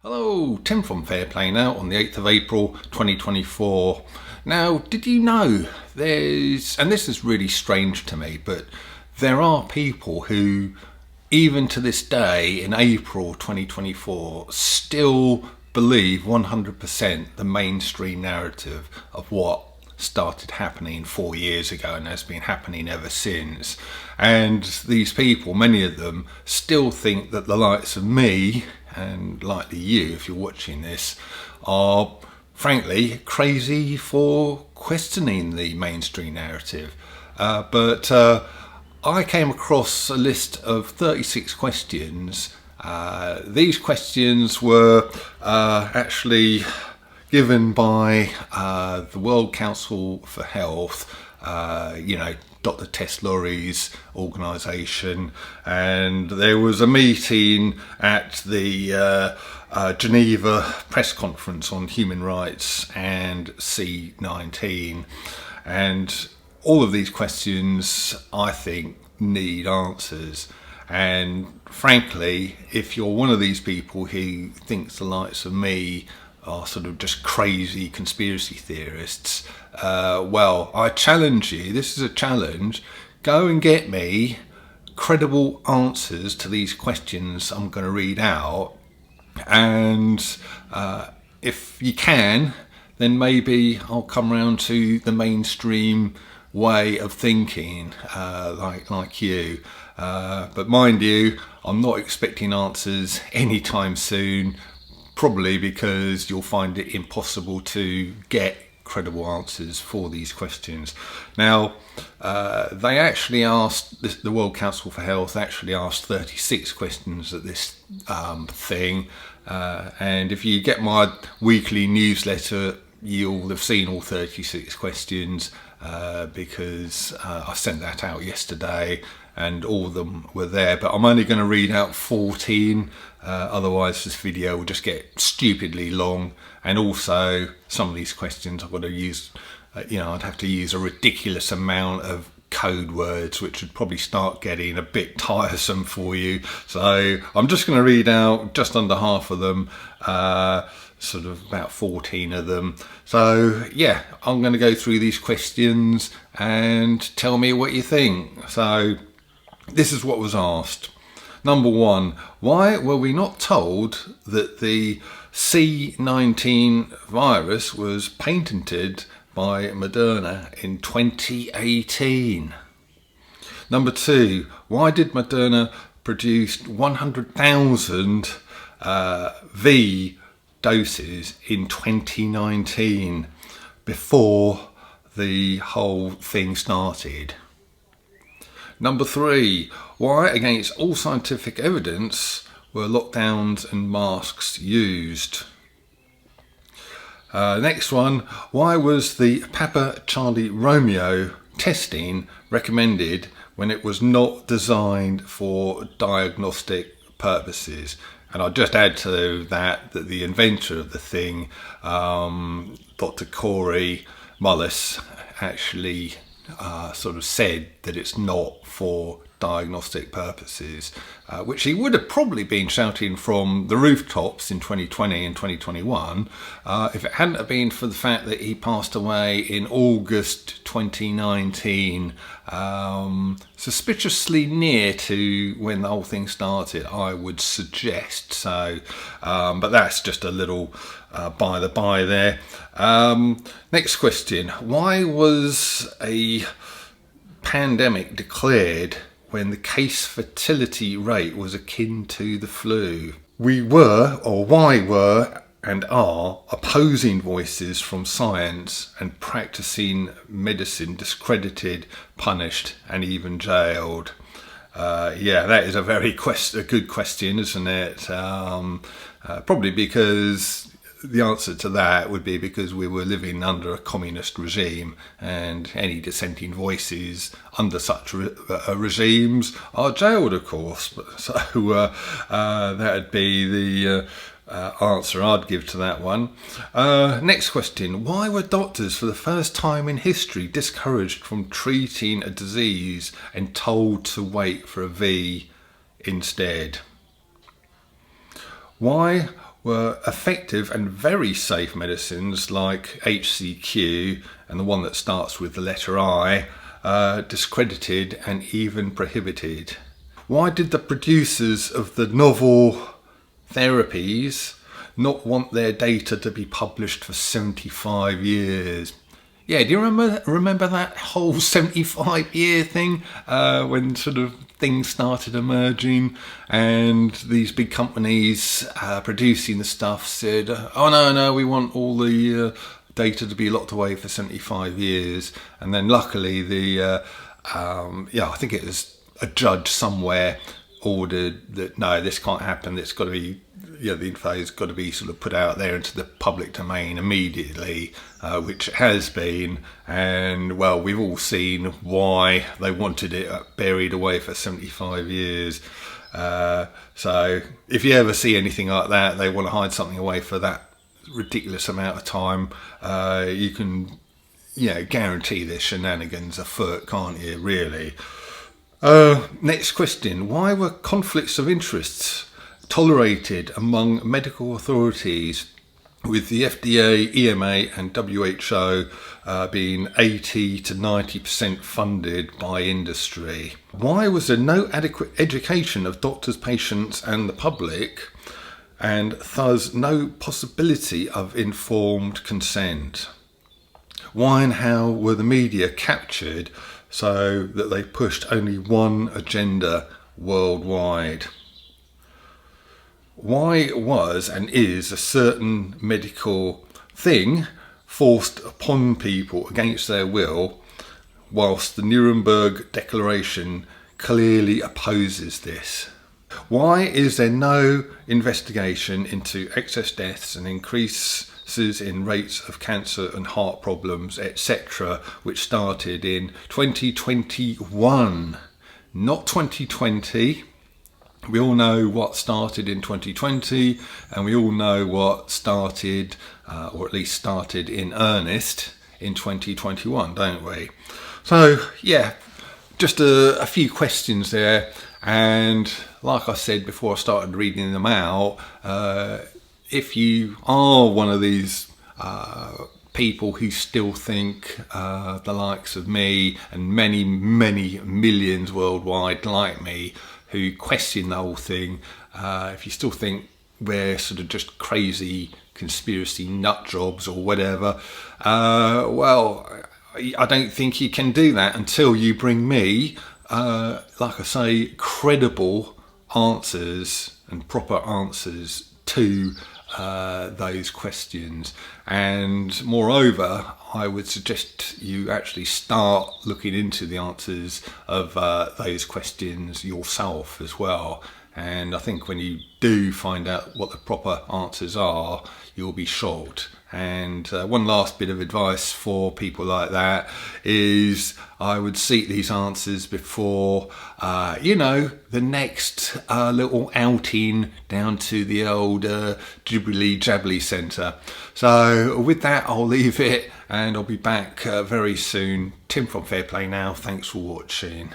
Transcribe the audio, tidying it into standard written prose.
Hello, Tim from Fair Play now on the 8th of April 2024. Now, did you know and this is really strange to me, but there are people who, even to this day in April 2024, still believe 100% the mainstream narrative of what started happening 4 years ago and has been happening ever since. And these people, many of them, still think that the likes of me, and likely you if you're watching this, are frankly crazy for questioning the mainstream narrative. But I came across a list of 36 questions. These questions were actually given by the World Council for Health, Dr. Tess Lawrie's organisation, and there was a meeting at the Geneva press conference on human rights and C19, and all of these questions I think need answers. And frankly, if you're one of these people who thinks the likes of me are sort of just crazy conspiracy theorists, well, I challenge you, this is a challenge, go and get me credible answers to these questions I'm going to read out, and if you can, then maybe I'll come round to the mainstream way of thinking, like you. But mind you, I'm not expecting answers anytime soon, probably because you'll find it impossible to get credible answers for these questions. Now, they actually asked, the World Council for Health actually asked 36 questions at this thing. And if you get my weekly newsletter, you'll have seen all 36 questions because I sent that out yesterday and all of them were there. But I'm only going to read out 14. Otherwise this video will just get stupidly long, and also some of these questions I've got to use, I'd have to use a ridiculous amount of code words, which would probably start getting a bit tiresome for you. So I'm just going to read out just under half of them, sort of about 14 of them. So yeah, I'm going to go through these questions and tell me what you think. So this is what was asked. Number one, why were we not told that the C19 virus was patented by Moderna in 2018? Number two, why did Moderna produce 100,000 V doses in 2019 before the whole thing started? Number three, why against all scientific evidence were lockdowns and masks used? Next one, why was the Papa Charlie Romeo testing recommended when it was not designed for diagnostic purposes? And I'll just add to that the inventor of the thing, Dr. Corey Mullis, actually sort of said that it's not for diagnostic purposes, which he would have probably been shouting from the rooftops in 2020 and 2021 if it hadn't have been for the fact that he passed away in August 2019, suspiciously near to when the whole thing started, I would suggest. So, but that's just a little by the by there. Next question, why was a pandemic declared when the case fatality rate was akin to the flu? Why were and are opposing voices from science and practicing medicine discredited, punished, and even jailed? Yeah, that is a very good question, isn't it? Probably because the answer to that would be because we were living under a communist regime, and any dissenting voices under such regimes are jailed, of course. So that would be the answer I'd give to that one. Next question, why were doctors for the first time in history discouraged from treating a disease and told to wait for a V instead? Why were effective and very safe medicines like HCQ and the one that starts with the letter I, discredited and even prohibited? Why did the producers of the novel therapies not want their data to be published for 75 years? Yeah, do you remember that whole 75-year thing when sort of things started emerging and these big companies producing the stuff said, oh no, we want all the data to be locked away for 75 years. And then luckily I think it was a judge somewhere ordered that no, this can't happen. It's got to be, the info has got to be sort of put out there into the public domain immediately, which it has been. And well, we've all seen why they wanted it buried away for 75 years. So if you ever see anything like that, they want to hide something away for that ridiculous amount of time, you can guarantee there's shenanigans afoot, can't you, really? Next question. Why were conflicts of interests tolerated among medical authorities, with the FDA, EMA and WHO being 80 to 90% funded by industry? Why was there no adequate education of doctors, patients and the public, and thus no possibility of informed consent? Why and how were the media captured so that they pushed only one agenda worldwide? Why was and is a certain medical thing forced upon people against their will, whilst the Nuremberg Declaration clearly opposes this? Why is there no investigation into excess deaths and increases in rates of cancer and heart problems, etc., which started in 2021, not 2020? We all know what started in 2020, and we all know what started, or at least started in earnest, in 2021, don't we? So, yeah, just a few questions there. And like I said before I started reading them out, if you are one of these people who still think the likes of me and many, many millions worldwide like me who question the whole thing, if you still think we're sort of just crazy conspiracy nut jobs or whatever, well, I don't think you can do that until you bring me, like I say, credible answers and proper answers to those questions. And moreover, I would suggest you actually start looking into the answers of those questions yourself as well. And I think when you do find out what the proper answers are, you'll be shocked. And one last bit of advice for people like that is I would seek these answers before, the next little outing down to the old Jibbly Jabbly Centre. So with that, I'll leave it and I'll be back very soon. Tim from Fair Play now. Thanks for watching.